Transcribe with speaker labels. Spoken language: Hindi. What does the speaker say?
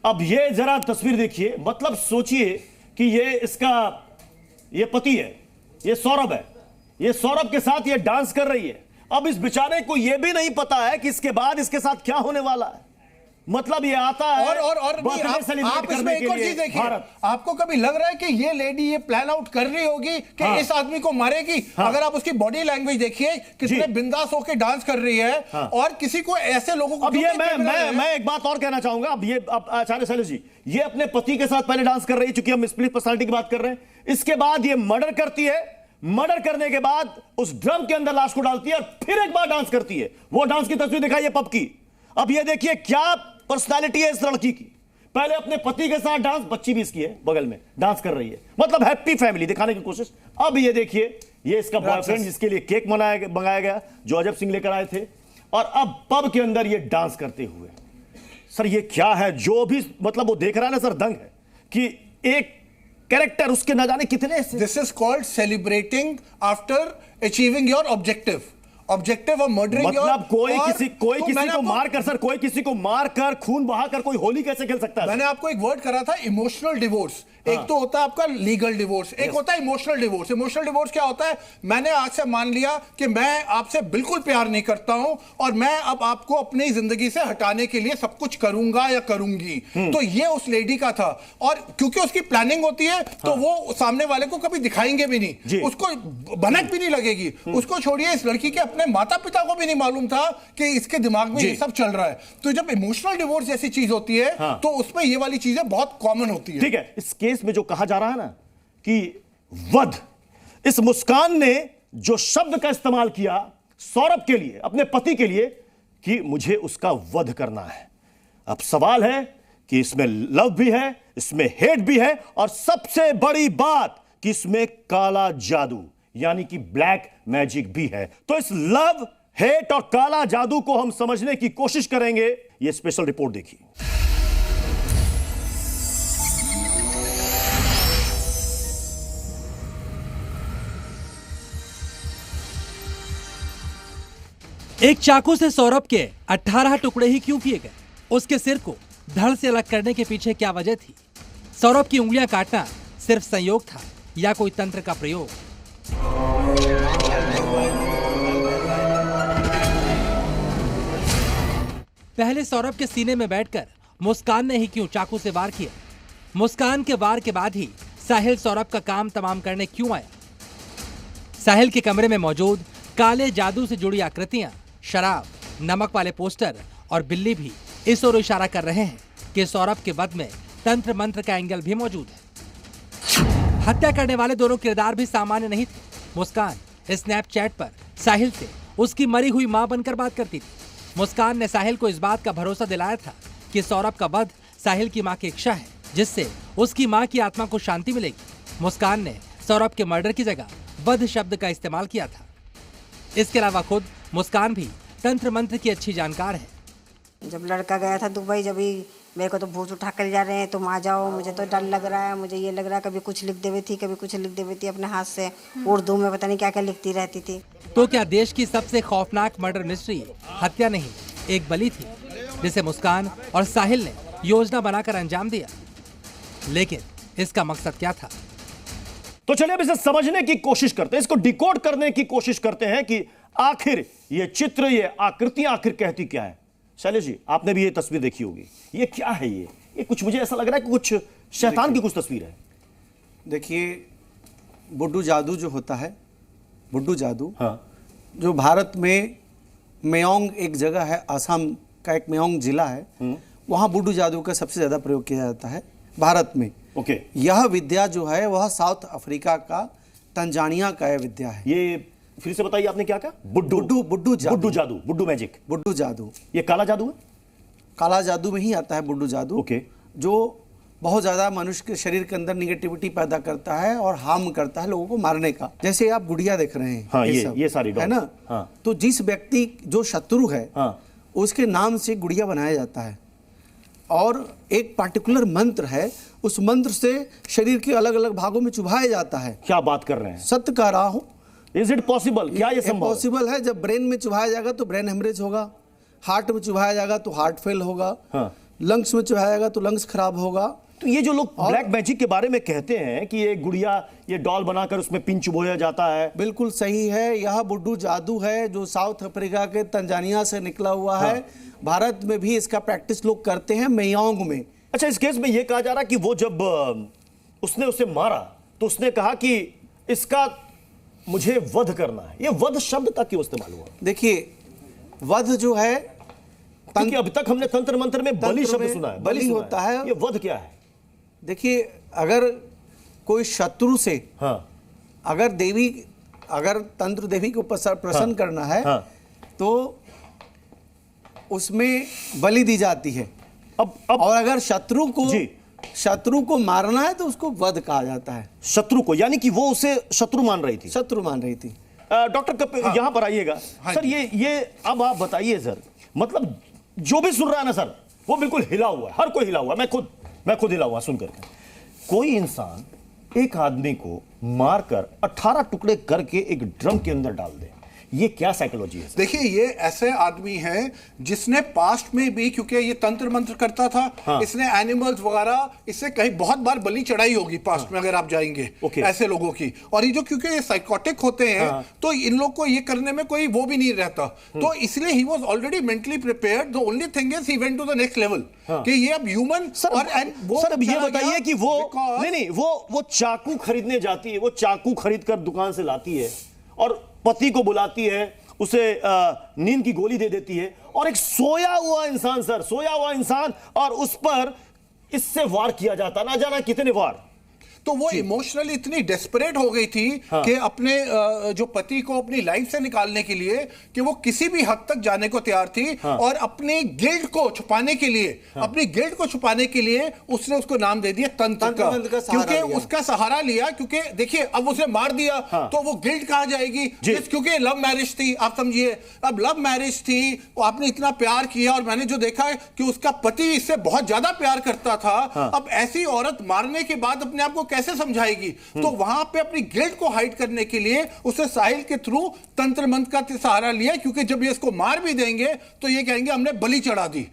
Speaker 1: अब ये जरा तस्वीर देखिए, मतलब सोचिए कि ये पति है, ये सौरभ है, ये सौरभ के साथ ये डांस कर रही है। अब इस बेचारे को ये भी नहीं पता है कि इसके बाद इसके साथ क्या होने वाला है। मतलब ये आता है
Speaker 2: और
Speaker 1: आप
Speaker 2: इसमें एक और चीज देखिए, आपको कभी लग रहा है कि ये लेडी ये प्लान आउट कर रही होगी कि इस आदमी को मारेगी? अगर आप उसकी बॉडी लैंग्वेज देखिए, कितने बिंदास होकर डांस कर रही है। और किसी को ऐसे लोगों को,
Speaker 1: अब ये मैं एक बात और कहना चाहूंगा। अब आचार्य शैलेश जी, ये अपने पति के साथ पहले डांस कर रही है, चूंकि हम स्प्लिट पर्सनालिटी की बात कर रहे हैं। इसके बाद ये मर्डर करती है, मर्डर करने के बाद उस ड्रम के अंदर लाश को डालती है और फिर एक बार डांस करती है। वो डांस की तस्वीर दिखाइए पब की। अब ये देखिए क्या पर्सनालिटी है इस लड़की की। पहले अपने पति के साथ डांस, बच्ची भी इसकी है बगल में, डांस कर रही है, मतलब हैप्पी फैमिली दिखाने की कोशिश। अब ये देखिए, ये इसका बॉयफ्रेंड जिसके लिए केक मंगाया गया, जो अजब सिंह लेकर आए थे, और अब पब के अंदर ये डांस करते हुए। सर ये क्या है? जो भी मतलब वो देख रहा है ना सर, दंग है कि एक कैरेक्टर उसके न जाने कितने।
Speaker 2: This is called celebrating after achieving your objective of murdering.
Speaker 1: मतलब कोई किसी को मारकर, सर कोई किसी को मारकर खून बहाकर कोई होली कैसे खेल सकता है?
Speaker 2: मैंने आपको एक वर्ड करा था, इमोशनल डिवोर्स। एक तो होता है आपका लीगल डिवोर्स, एक होता है इमोशनल डिवोर्स। इमोशनल डिवोर्स क्या होता है? मैंने आज से मान लिया कि मैं आपसे बिल्कुल प्यार नहीं करता हूं और मैं अब आपको अपनी जिंदगी से हटाने के लिए सब कुछ करूंगा या करूंगी। तो ये उस लेडी का था, और क्योंकि उसकी प्लानिंग होती है तो वो सामने वाले को कभी दिखाएंगे भी नहीं, उसको भनक भी नहीं लगेगी। उसको छोड़िए, इस लड़की के अपने माता पिता को भी नहीं मालूम था कि इसके दिमाग में ये सब चल रहा है। तो जब इमोशनल डिवोर्स जैसी चीज होती है तो उसमें ये वाली चीजें बहुत कॉमन होती है।
Speaker 1: ठीक है, इस केस में जो कहा जा रहा है ना कि वध, इस मुस्कान ने जो शब्द का इस्तेमाल किया सौरभ के लिए, अपने पति के लिए, कि मुझे उसका वध करना है। अब सवाल है कि इसमें लव भी है, इसमें हेट भी है, और सबसे बड़ी बात कि इसमें काला जादू यानी कि ब्लैक मैजिक भी है। तो इस लव, हेट और काला जादू को हम समझने की कोशिश करेंगे। यह स्पेशल रिपोर्ट देखिए।
Speaker 3: एक चाकू से सौरभ के 18 टुकड़े ही क्यों किए गए? उसके सिर को धड़ से अलग करने के पीछे क्या वजह थी? सौरभ की उंगलियां काटना सिर्फ संयोग था या कोई तंत्र का प्रयोग? पहले सौरभ के सीने में बैठकर मुस्कान ने ही क्यों चाकू से वार किया? मुस्कान के वार के बाद ही साहिल सौरभ का काम तमाम करने क्यों आया? साहिल के कमरे में मौजूद काले जादू से जुड़ी आकृतियां, शराब, नमक वाले पोस्टर और बिल्ली भी इस ओर इशारा कर रहे हैं कि सौरभ के वध में तंत्र मंत्र का एंगल भी मौजूद है। हत्या करने वाले दोनों किरदार भी सामान्य नहीं थे। मुस्कान स्नैपचैट पर साहिल से उसकी मरी हुई मां बनकर बात करती थी। मुस्कान ने साहिल को इस बात का भरोसा दिलाया था कि सौरभ का वध साहिल की मां की इच्छा है, जिससे उसकी मां की आत्मा को शांति मिलेगी। मुस्कान ने सौरभ के मर्डर की जगह वध शब्द का इस्तेमाल किया था। इसके अलावा खुद मुस्कान भी तंत्र मंत्र की अच्छी जानकार है।
Speaker 4: जब लड़का गया था दुबई, जब भी मेरे को तो भूत उठा कर जा रहे हैं, तुम आ जाओ, मुझे तो डर लग रहा है, मुझे ये लग रहा है। कभी कुछ लिख देवी थी, कभी कुछ लिख देवी थी अपने हाथ से, उर्दू में पता नहीं क्या क्या लिखती रहती थी।
Speaker 3: तो क्या देश की सबसे खौफनाक मर्डर मिस्ट्री हत्या नहीं, एक बलि थी, जिसे मुस्कान और साहिल ने योजना बनाकर अंजाम दिया? लेकिन इसका मकसद क्या था?
Speaker 1: तो चलिए अब इसे समझने की कोशिश करते हैं, इसको डिकोड करने की कोशिश करते हैं कि आखिर ये चित्र, ये आकृतियां आखिर कहती क्या है। शैलेश जी, आपने भी ये तस्वीर देखी होगी। ये क्या है? ये कुछ मुझे ऐसा लग रहा है कि कुछ शैतान की कुछ तस्वीर है।
Speaker 5: देखिए, बुड्डू जादू जो होता है, बुड्डू जादू,
Speaker 1: हाँ,
Speaker 5: जो भारत में मेयोंग एक जगह है, असम का एक मेयोंग जिला है, वहाँ बुड्डू जादू का सबसे ज़्यादा प्रयोग किया जाता है भारत में।
Speaker 1: ओके।
Speaker 5: यह विद्या जो है वह साउथ अफ्रीका का तंजानिया का यह विद्या है।
Speaker 1: ये फिर से बताइए, आपने क्या कहा?
Speaker 5: बुड्डू
Speaker 1: जादू, बुड्डू मैजिक,
Speaker 5: बुड्डू जादू।
Speaker 1: ये काला जादू है?
Speaker 5: काला जादू में ही आता है बुड्डू जादू।
Speaker 1: ओके।
Speaker 5: जो बहुत ज़्यादा मनुष्य के शरीर के अंदर निगेटिविटी पैदा करता है और हार्म करता है लोगों को मारने का। जैसे आप गुड़िया देख रहे हैं,
Speaker 1: हाँ, ये सारी
Speaker 5: है ना?
Speaker 1: हाँ।
Speaker 5: तो जिस व्यक्ति जो शत्रु है,
Speaker 1: हाँ,
Speaker 5: उसके नाम से गुड़िया बनाया जाता है, और एक पार्टिकुलर मंत्र है, उस मंत्र से शरीर के अलग अलग भागों में चुभाया जाता है।
Speaker 1: क्या बात कर रहे हैं?
Speaker 5: सत्य कह रहा हूँ।
Speaker 1: Is it possible? क्या ये संभव है?
Speaker 5: पॉसिबल है। जब ब्रेन में चुभाया जाएगा तो ब्रेन हेमरेज होगा, हार्ट में चुभाया जाएगा तो हार्ट फेल होगा,
Speaker 1: हाँ।
Speaker 5: लंग्स में चढ़ाएगा तो लंग्स खराब होगा।
Speaker 1: तो ये जो लोग ब्लैक मैजिक के बारे में कहते हैं कि ये गुड़िया, ये डॉल बनाकर उसमें पिन चुभोया जाता है,
Speaker 5: बिल्कुल सही है। यह बुड्डू जादू है जो साउथ अफ्रीका के तंजानिया से निकला हुआ है। भारत में भी इसका प्रैक्टिस लोग करते हैं मेयोंग में।
Speaker 1: अच्छा, इस केस में ये कहा जा रहा कि वो जब उसने उसे मारा तो उसने कहा कि इसका मुझे वध करना है। ये वध शब्द तक क्यों इस्तेमाल हुआ?
Speaker 5: देखिए, वध जो है,
Speaker 1: क्योंकि अभी तक हमने तंत्र मंत्र में बलि शब्द सुना है,
Speaker 5: बलि होता है।
Speaker 1: ये वध क्या है?
Speaker 5: देखिए, अगर कोई शत्रु से अगर तंत्र देवी को प्रसन्न करना है तो उसमें बलि दी जाती है।
Speaker 1: अब
Speaker 5: और अगर शत्रु को मारना है तो उसको वध कहा जाता है।
Speaker 1: शत्रु को, यानी कि वो उसे शत्रु मान रही थी। डॉक्टर कपिल, यहां पर आइएगा सर। ये अब आप बताइए सर, मतलब जो भी सुन रहा है ना सर, वो बिल्कुल हिला हुआ है, हर कोई हिला हुआ है। मैं खुद हिला हुआ सुनकर के। कोई इंसान एक आदमी को मारकर 18 टुकड़े करके एक ड्रम के अंदर डाल दे, ये क्या साइकोलॉजी है?
Speaker 2: देखिए, ये ऐसे आदमी है जिसने पास्ट में भी, क्योंकि ये तंत्र मंत्र करता था, इसने एनिमल्स वगैरह, इससे कहीं बहुत बार बलि चढ़ाई होगी पास्ट में, अगर आप जाएंगे ऐसे लोगों की। और ये जो, क्योंकि ये साइकोटिक होते हैं तो इन लोग को ये करने में कोई वो भी नहीं रहता, तो इसलिए he was already mentally prepared. The only thing is he went to the next level कि ये अब ह्यूमन।
Speaker 1: सर अब ये बताइए कि वो नहीं, वो चाकू खरीदने जाती है, वो चाकू खरीद कर दुकान से लाती है और पति को बुलाती है, उसे नींद की गोली दे देती है, और एक सोया हुआ इंसान और उस पर इससे वार किया जाता, ना जाना कितने वार।
Speaker 2: तो वो इमोशनली इतनी डेस्परेट हो गई थी कि अपने जो पति को अपनी लाइफ से निकालने के लिए कि वो किसी भी हद तक जाने को तैयार थी। और अपने गिल्ट को छुपाने के लिए उसने उसको नाम दे दिया तंत्र का, क्योंकि उसका सहारा लिया। क्योंकि देखिए, अब उसे मार दिया तो वो गिल्ट कहां जाएगी, क्योंकि लव मैरिज थी, आप समझिए। अब लव मैरिज थी, आपने इतना प्यार किया, और मैंने जो देखा है कि उसका पति इससे बहुत ज्यादा प्यार करता था। अब ऐसी औरत मारने के बाद अपने आप को कैसे समझाएगी? तो वहां पे अपनी गिल्ट को हाइड करने के लिए उसने साहिल के थ्रू तंत्र मंत्र का सहारा लिया, क्योंकि जब ये इसको मार भी देंगे तो ये कहेंगे हमने बलि चढ़ा दी।